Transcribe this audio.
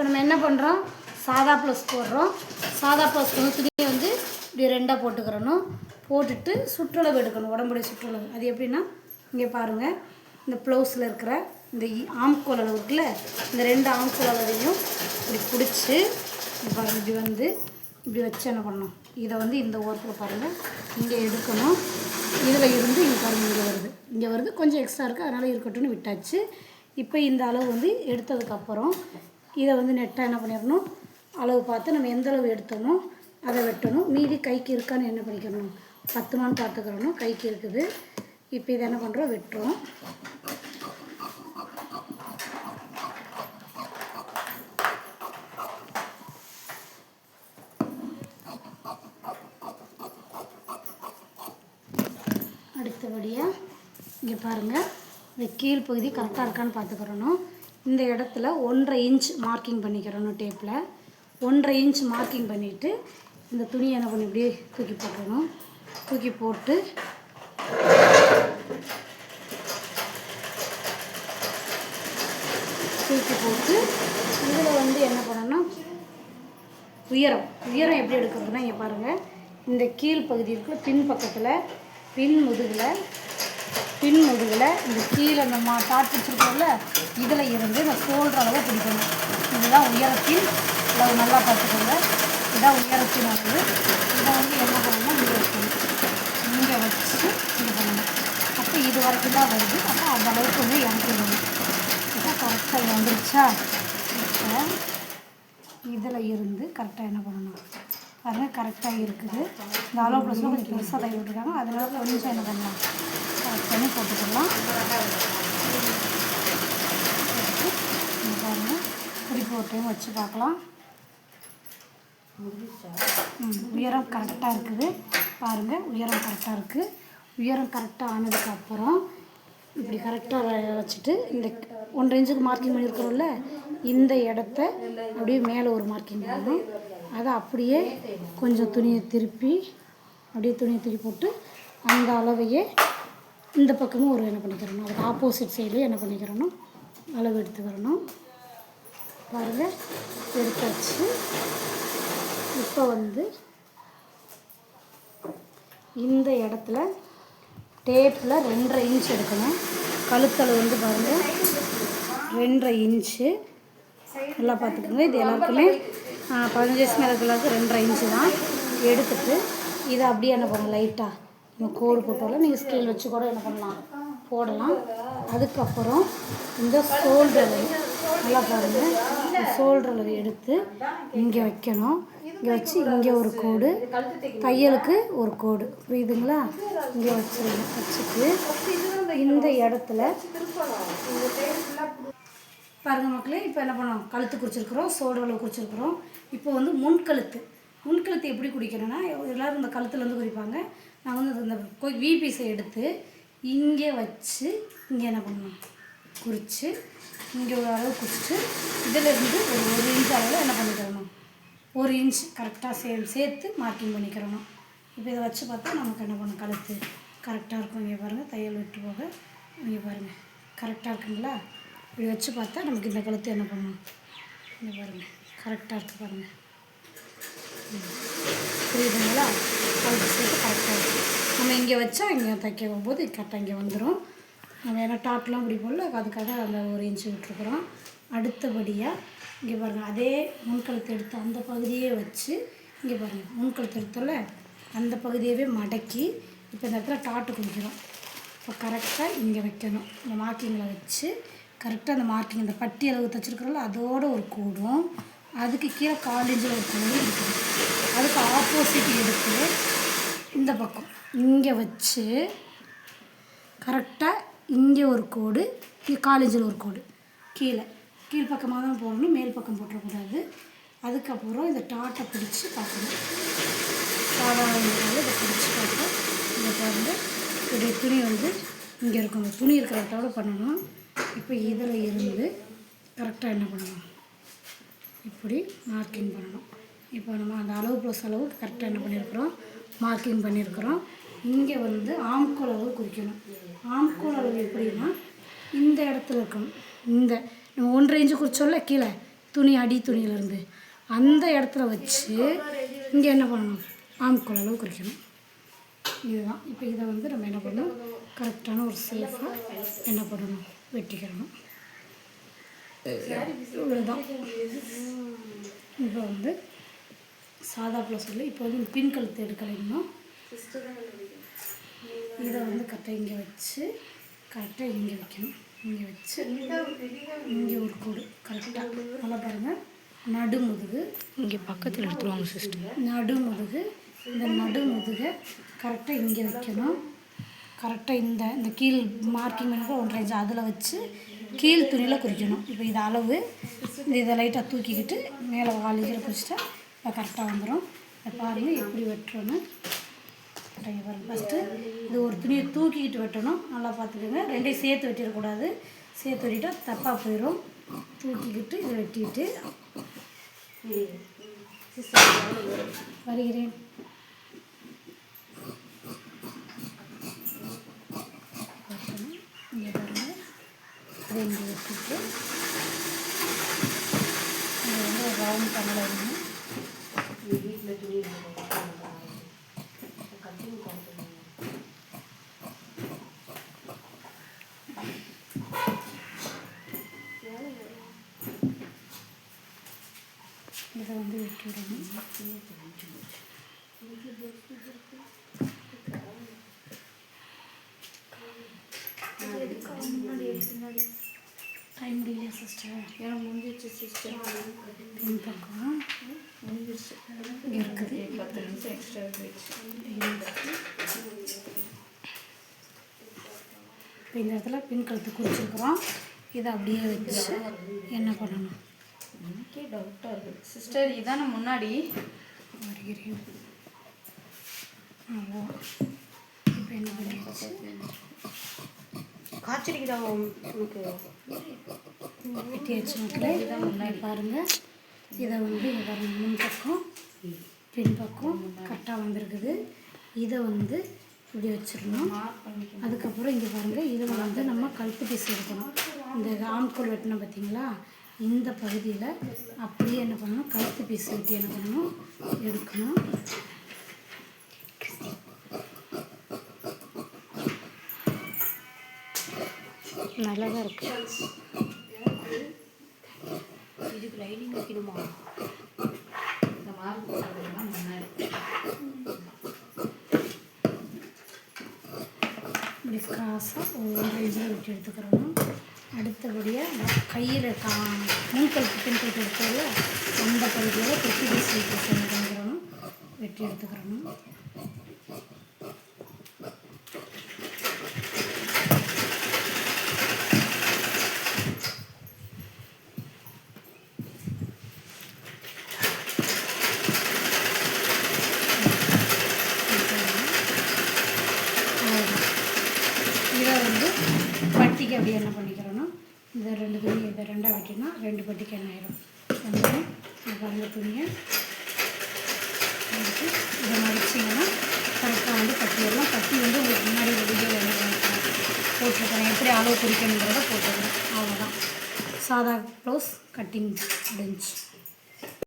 நம்ம என்ன பண்ணுறோம், சாதா ப்ளவுஸ் போடுறோம். சாதா ப்ளவுஸ் துணியை வந்து இப்படி ரெண்டாக போட்டுக்கிறணும். போட்டுட்டு சுற்றளவு எடுக்கணும், உடம்புடைய சுற்றளவு. அது எப்படின்னா இங்கே பாருங்கள், இந்த ப்ளவுஸில் இருக்கிற இந்த ஆம்கோல் அளவு இருக்குல்ல, இந்த 2 ஆம்கோல் அளவையும் இப்படி பிடிச்சி பாருங்கள், இப்படி வந்து இப்படி வச்சு என்ன பண்ணணும், இதை வந்து இந்த ஓரத்தில் பாருங்கள் இங்கே எடுக்கணும். இதில் இருந்து இங்கே பாருங்கள் இங்கே வருது கொஞ்சம் எக்ஸ்ட்ரா இருக்குது, அதனால் இருக்கட்டும்னு விட்டாச்சு. இப்போ இந்த அளவு வந்து எடுத்ததுக்கப்புறம் இதை வந்து நெட்டாக என்ன பண்ணிடணும், அளவு பார்த்து நம்ம எந்த அளவு எடுத்தோமோ அதை வெட்டணும். மீதி கைக்கு இருக்கான்னு என்ன பண்ணிக்கணும், 10 பார்த்துக்கிறணும். கைக்கு இருக்குது. இப்போ இதை என்ன பண்ணுறோம், வெட்டுறோம். அடுத்தபடியாக இங்கே பாருங்கள், இந்த கீழ்ப்பகுதி கரெக்டாக இருக்கான்னு பார்த்துக்கிறணும். இந்த இடத்துல 1.5 இன்ச் மார்க்கிங் பண்ணிக்கிறணும். டேப்பில் 1.5 இன்ச் மார்க்கிங் பண்ணிவிட்டு இந்த துணியை என்ன பண்ணி இப்படியே தூக்கி போட்டுறணும். தூக்கி போட்டு இதில் வந்து என்ன பண்ணணும்னா உயரம் எப்படி எடுக்கிறதுனா இங்கே பாருங்கள், இந்த கீழ்ப்பகுதி இருக்கிற பின்பக்கத்தில் பின் முதுகில் இந்த கீழே நம்ம தாட் வச்சுருக்கோம்ல, இதில் இருந்து இந்த ஷோல்டர் அளவு பிடிக்கணும். இதுதான் உயரத்தின் அளவு, நல்லா பார்த்துக்கோங்க. இதுதான் உயரத்தின் அளவு. இதை வந்து என்ன பண்ணணும்னா இங்கே வைக்கணும். இங்கே வச்சு இது பண்ணணும். அப்போ இது வரைக்கும் தான் வருது. அப்போ அந்த அளவுக்கு வந்து இறக்கிடணும். இதான் கரெக்டாக வந்துருச்சா. இப்போ இதில் இருந்து கரெக்டாக என்ன பண்ணணும் பாருங்கள், கரெக்டாக இருக்குது. இந்த அளவு ப்ளஸ்லாம் கொஞ்சம் பெருசாக தைய விட்டுருக்காங்க, அதனால கொஞ்சம் என்ன பண்ணலாம், கரெக்ட் பண்ணி போட்டுக்கலாம். பாருங்கள், திருப்பி ஒரு டைம் வச்சு பார்க்கலாம். உயரம் கரெக்டாக இருக்குது. பாருங்கள், உயரம் கரெக்டாக இருக்குது. உயரம் கரெக்டாக ஆனதுக்கப்புறம் இப்படி கரெக்டாக வச்சுட்டு இந்த 1.5 இன்ச்சுக்கு மார்க்கிங் பண்ணியிருக்கிறோம்ல, இந்த இடத்த அப்படியே மேலே ஒரு மார்க்கிங் பண்ணணும். அதை அப்படியே கொஞ்சம் துணியை திருப்பி போட்டு அந்த அளவையே இந்த பக்கமும் ஒரு என்ன பண்ணிக்கிறணும், அதுக்கு ஆப்போசிட் சைட்லேயே என்ன பண்ணிக்கிறணும், அளவு எடுத்துக்கிறணும். பாருங்கள், எடுத்தாச்சு. இப்போ வந்து இந்த இடத்துல டேப்பில் 2.5 இன்ச் எடுக்கணும். கழுத்தளவு வந்து பாருங்கள் 2.5 இன்ச்சு. நல்லா பார்த்துக்கோங்க. இது எல்லாருக்குமே 15 வயசு மேலே இருக்கிறவங்களுக்கு 2.5 இன்ச்சு தான். எடுத்துகிட்டு இதை அப்படியே என்ன பண்ணணும், லைட்டாக நம்ம கோடு போட்டாலும் நீங்கள் ஸ்கேல் வச்சு கூட என்ன பண்ணலாம், போடலாம். அதுக்கப்புறம் இந்த ஷோல்டர் அளவு நல்லா பாருங்கள், இந்த ஷோல்டர் அளவு எடுத்து இங்கே வைக்கணும். இங்கே வச்சு இங்கே ஒரு கோடு, தையலுக்கு ஒரு கோடு, புரியுதுங்களா. இங்கே வச்சுட்டு இந்த இடத்துல பாருங்கள் மக்களே, இப்போ என்ன பண்ணோம், கழுத்து குறிச்சிருக்கிறோம், ஷோல்டர் அளவு குறிச்சிருக்கிறோம். இப்போ வந்து முன்கழுத்து எப்படி குறிக்கணும்னா, எல்லோரும் இந்த கழுத்துலேருந்து குறிப்பாங்க. நான் வந்து இந்த விபீஸை எடுத்து இங்கே வச்சு இங்கே என்ன பண்ணணும், குறித்து இங்கே ஒரு அளவு குறிச்சிட்டு இதிலேருந்து ஒரு 1 இன்ச் அளவில் என்ன பண்ணிக்கிறணும், 1 இன்ச் கரெக்டாக சேர்த்து மார்க்கிங் பண்ணிக்கிறணும். இப்போ இதை வச்சு பார்த்தா நமக்கு என்ன பண்ணணும், கழுத்து கரெக்டாக இருக்கும். இங்கே பாருங்கள், தையல் விட்டு போக இங்கே பாருங்கள் கரெக்டாக இருக்குங்களா. இப்படி வச்சு பார்த்தா நமக்கு இந்த கழுத்து என்ன பண்ணணும், இங்கே பாருங்கள் கரெக்டாக இருக்குது. பாருங்கள், புரியுதுங்களா. கழுத்து சேர்த்து கரெக்டாக இருக்குது. நம்ம இங்கே வச்சா இங்கே தைக்க போகும்போது கரெக்டாக இங்கே வந்துடும். நம்ம ஏன்னா டாட்லாம் இப்படி போடல, அதுக்காக அந்த 1 இன்ச்சு விட்டுருக்குறோம். அடுத்தபடியாக இங்கே பாருங்கள், அதே முன்கழுத்து எடுத்து அந்த பகுதியே வச்சு இங்கே பாருங்கள், முன்கழுத்து எடுத்தோம்ல அந்த பகுதியவே மடக்கி இப்போ இந்த இடத்துல டாட்டு குடிக்கிறோம். இப்போ கரெக்டாக இங்கே வைக்கணும். இந்த மார்க்கிங்கில் வச்சு கரெக்டாக அந்த மார்க்கிங், இந்த பட்டி அளவு தைச்சிருக்கிறோம்ல அதோட ஒரு கூடும், அதுக்கு கீழே 1/4 இன்ச்சில் ஒரு கூடு இருக்குது. அதுக்கு ஆப்போசிட் எடுத்து இந்த பக்கம் இங்கே வச்சு கரெக்டாக இங்கே ஒரு கோடு, இங்கே 1/4 இன்ச்சில் ஒரு கோடு, கீழ்ப்பக்கமாக தான் போடணும், மேல் பக்கம் போட்டக்கூடாது. அதுக்கப்புறம் இந்த டாட்டை பிடிச்சி பார்க்கணும். சாதாரண இதை பிடிச்சி பார்த்தா இந்த பாருங்கள், இப்படி துணி வந்து இங்கே இருக்கும், துணி இருக்கிற இடத்தோட பண்ணணும். இப்போ இதில் இருந்து கரெக்டாக என்ன பண்ணணும், இப்படி மார்க்கிங் பண்ணணும். இப்போ நம்ம அந்த அளவு ப்ளஸ் அளவு கரெக்டாக என்ன பண்ணியிருக்கிறோம், மார்க்கிங் பண்ணியிருக்கிறோம். இங்கே வந்து ஆம்கோல் அளவு குறிக்கணும். ஆம்கோல் அளவு எப்படின்னா இந்த இடத்துல இருக்கணும். இந்த நம்ம 1.5 இன்ச்சு குறிச்சோம்ல கீழே, துணி அடி துணியிலேருந்து அந்த இடத்துல வச்சு இங்கே என்ன பண்ணணும், ஆம்கோல் அளவு குறிக்கணும். இதுதான். இப்போ இதை வந்து நம்ம என்ன பண்ணணும், கரெக்டான ஒரு சேஃபாக என்ன பண்ணணும், வெட்டிக்கிறணும். இவ்வளோதான். இப்போ வந்து சாதா ப்ளவுஸில் இப்போ வந்து பின் கழுத்து எடுக்கலைன்னா இதை வந்து கரெக்டாக இங்கே வச்சு கரெக்டாக இங்கே வைக்கணும். இங்கே வச்சு இங்கே ஒரு கோடு கரெக்டாக நல்லா பாருங்கள். நடுமுதுகு இங்கே பக்கத்தில் எடுத்துருவாங்க சிஸ்டர். நடுமுதுகு, இந்த நடுமுதுகை கரெக்டாக இங்கே வைக்கணும். கரெக்டாக இந்த கீழ் மார்க்கிங் பண்ணி 1.5 இன்ச் அதில் வச்சு கீழ் துணியில் குறிக்கணும். இப்போ இது அளவு இதை லைட்டாக தூக்கிக்கிட்டு மேலே வாலிக்கில் குறிச்சிட்டா இப்போ கரெக்டாக வந்துடும். இதை பாருங்கள் எப்படி வெட்டுறோன்னு. ஃபஸ்ட்டு இது ஒரு துணியை தூக்கிக்கிட்டு வெட்டணும். நல்லா பார்த்துக்கோங்க. ரெண்டையும் சேர்த்து வெட்டிடக்கூடாது. சேர்த்து வெட்டிட்டால் தப்பாக போயிடும். தூக்கிக்கிட்டு இதை வெட்டிட்டு வருகிறேன். இங்கே பாருங்கள். இதை இங்கே வெட்டிட்டு இங்கே வந்து ஒரு ரவுண்ட் பண்ணல வேணும். வீட்டில் துணி இதை வந்து வெட்டிடணும். டைம் இல்லையா சிஸ்டர்? ஏன்னா முடிஞ்சிச்சு சிஸ்டர். பின் பக்கம் முடிஞ்சிச்சு இருக்குது. 10 நிமிஷம் எக்ஸ்ட்ரா போயிடுச்சு. இப்போ இந்த இடத்துல பின் கழுத்து குறிச்சிருக்கிறோம். இதை அப்படியே வச்சு என்ன பண்ணணும், எனக்கே டவுட்டாக இருக்குது சிஸ்டர். இதான முன்னாடி வருகிறேன். அவ்வளோ. இப்போ என்ன பண்ணியாச்சு, காய்ச்சடிக்குதா உங்களுக்கு வெட்டியாச்சு மக்களே. இதான் முன்னாடி பாருங்கள். இதை வந்து இங்கே பாருங்கள், முன் பக்கம் பின் பக்கம் கரெக்டாக வந்திருக்குது. இதை வந்து இப்படி வச்சிடணும். அதுக்கப்புறம் இங்கே பாருங்கள், இதில் வந்து நம்ம கழுத்து பீஸ் எடுக்கணும். இந்த ஆம்கோல் வெட்டினோம் பார்த்தீங்களா, இந்த பகுதியில் அப்படியே என்ன பண்ணணும், கழுத்து பீஸ் வெட்டி என்ன பண்ணணும், எடுக்கணும். நல்லா தான் இருக்கு. இதுக்கு லைனிங் வைக்கணுமா? இந்த மாதிரி போடுறதுனா முன்னாடி இப்படி கிராஸாக ஒரு 1 இன்ச்சில் வெட்டி எடுத்துக்கிறோம். அடுத்தபடியாக கையில் முன்கழுத்து பின் கழுத்து எடுத்தது அந்த பகுதியில் கொட்டி பீஸ் பண்ணிக்கிறோம், வெட்டி எடுத்துக்கிறோம். இதை வந்து பட்டிக்கு அப்படி என்ன பண்ணிக்கிறோன்னா, இந்த 2 துணி இதை 2ஆக வெட்டினா 2 பட்டிக்கு என்ன ஆயிடும். அந்த துணியை எடுத்து இதை மடிச்சிங்கன்னா கரெக்டாக வந்து பட்டியெல்லாம் பட்டி வந்து உங்களுக்கு முன்னாடி ஒரு வீடியோவில் என்ன போட்டிருக்கிறேன், எப்படி அளவு குறிக்கணுங்கிறத போட்டிருக்கிறேன். அவ்வளோதான். சாதா ப்ளவுஸ் கட்டிங் முடிஞ்சு.